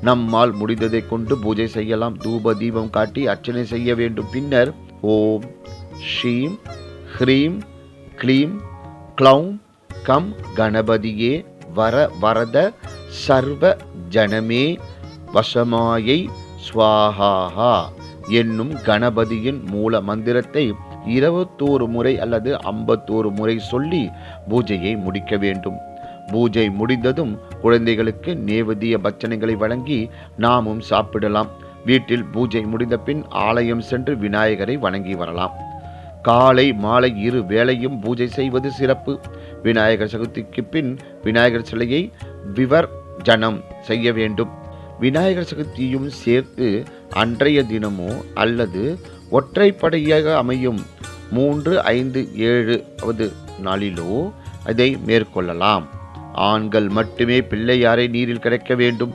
நம்மால் முடிந்ததை கொண்டு பூஜை செய்யலாம். தூப தீபம் காட்டி அர்ச்சனை செய்ய வேண்டும். பின்னர் ஓம் ஸ்ரீம் ஹ்ரீம் க்ளீம் க்ளௌம் கம் கணபதியே வரத சர்வ ஜனமே வசமாயை ஸ்வாஹா என்னும் கணபதியின் மூல மந்திரத்தை 21 முறை அல்லது 51 முறை சொல்லி பூஜையை முடிக்க வேண்டும். பூஜை முடிந்ததும் குழந்தைகளுக்கு நேவேத்திய பட்சணைகளை வழங்கி நாமும் சாப்பிடலாம். வீட்டில் பூஜை முடிந்த பின் ஆலயம் சென்று விநாயகரை வணங்கி வரலாம். காலை மாலை 2 வேளையும் பூஜை செய்வது சிறப்பு. விநாயகர் சதுர்த்திக்கு பின் விநாயகர் சிலையை விவர்ஜனம் செய்ய வேண்டும். விநாயகர் சதுர்த்தியும் சேர்த்து அன்றைய தினமோ அல்லது ஒற்றைப்படையாக அமையும் 3, 5, 7வது நாளிலோ அதை மேற்கொள்ளலாம். ஆண்கள் மட்டுமே பிள்ளையாரை நீரில் கரைக்க வேண்டும்.